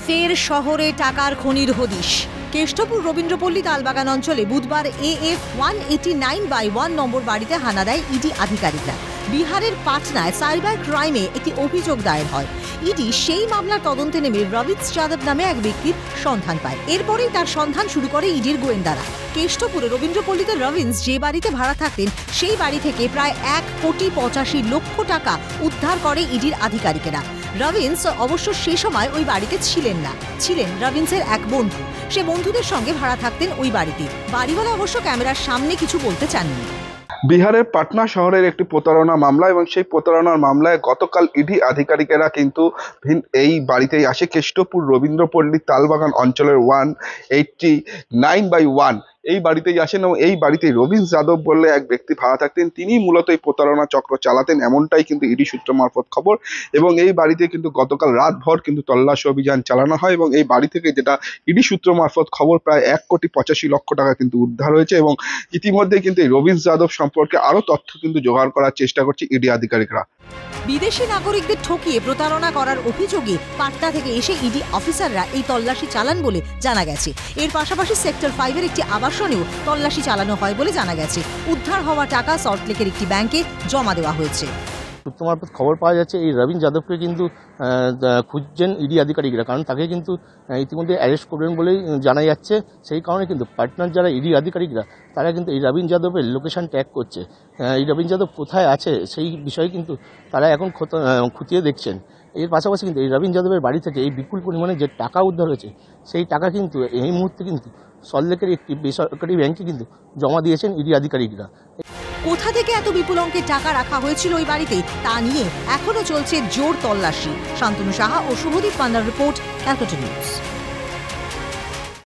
ফের শহরে টাকার খনির হদিশ। কেষ্টপুর রবীন্দ্রপল্লী তালবাগান অঞ্চলে বুধবার AF 189/1 নম্বর বাড়িতে হানা দেয় ইডি আধিকারিকরা। বিহারের পাটনায় সাইবার ক্রাইমে একটি অভিযোগ দায়ের হয়। ইডি সেই মামলার তদন্তে নেমে রবিন্স যাদব নামে এক ব্যক্তির সন্ধান পায়। এরপরেই তার সন্ধান শুরু করে ইডির গোয়েন্দারা। কেষ্টপুরে রবীন্দ্রপল্লীতে রবিন্স যে বাড়িতে ভাড়া থাকতেন সেই বাড়ি থেকে প্রায় 1,85,00,000 টাকা উদ্ধার করে ইডির আধিকারিকেরা। রবিন্স অবশ্য সে সময় ওই বাড়িতে ছিলেন না, ছিলেন রবিন্সের এক বন্ধু। সে বন্ধুদের সঙ্গে ভাড়া থাকতেন ওই বাড়িতে। বাড়িওয়ালা অবশ্য ক্যামেরার সামনে কিছু বলতে চাননি। বিহারের পাটনা শহরের একটি প্রতারণা মামলা এবং সেই প্রতারণার মামলায় গতকাল ইডি আধিকারিকেরা কিন্তু এই বাড়িতেই আসে। কেষ্টপুর রবীন্দ্রপল্লী তালবাগান অঞ্চলের 189/1 এই বাড়িতেই আসেন এবং এই বাড়িতেই রবিন্স যাদব বললে এক ব্যক্তি ভাড়া থাকতেন। তিনি মূলত এই প্রতারণা চক্র চালাতেন, এমনটাই কিন্তু ইডি সূত্র মারফত খবর। এবং এই বাড়িতে কিন্তু গতকাল রাতভর কিন্তু তল্লাশি অভিযান চালানো হয় এবং এই বাড়ি থেকে যেটা ইডি সূত্র মারফত খবর প্রায় 1,85,00,000 টাকা কিন্তু উদ্ধার হয়েছে। এবং ইতিমধ্যে কিন্তু এই রবিন্স যাদব সম্পর্কে আরো তথ্য কিন্তু জোগাড় করার চেষ্টা করছে ইডি আধিকারিকরা। বিদেশি নাগরিকদের ঠকিয়ে প্রতারণা করার অভিযোগে পাটনা থেকে এসে ইডি অফিসাররা এই তল্লাশি চালান বলে জানা গেছে। এর পাশাপাশি সেক্টর 5-এর একটি আবাসনেও তল্লাশি চালানো হয় বলে জানা গেছে। উদ্ধার হওয়া টাকা সল্টলেকের একটি ব্যাংকে জমা দেওয়া হয়েছে। সূত্র মারফত খবর পাওয়া যাচ্ছে এই রবীন্স যাদবকে কিন্তু খুঁজছেন ইডি আধিকারিকরা, কারণ তাকে কিন্তু ইতিমধ্যে অ্যারেস্ট করবেন বলেই জানা যাচ্ছে। সেই কারণে কিন্তু পাটনার যারা ইডি আধিকারিকরা তারা কিন্তু এই রবীন্স যাদবের লোকেশন ট্র্যাক করছে। এই রবীন্স যাদব কোথায় আছে সেই বিষয়ে কিন্তু তারা এখন খতিয়ে দেখছেন। এর পাশাপাশি কিন্তু এই রবীন্স যাদবের বাড়ি থেকে এই বিপুল পরিমাণে যে টাকা উদ্ধার হয়েছে সেই টাকা কিন্তু এই মুহূর্তে কিন্তু সল্টলেকের একটি বেসরকারি ব্যাংকে কিন্তু জমা দিয়েছেন ইডি আধিকারিকরা। কোথা থেকে এত বিপুল অঙ্কের টাকা রাখা হয়েছিল ওই বাড়িতে তা নিয়ে এখনো চলছে জোর তল্লাশি। শান্তনু সাহা ও শুভদীপ পান্ডার রিপোর্ট, ক্যালকাটা নিউজ।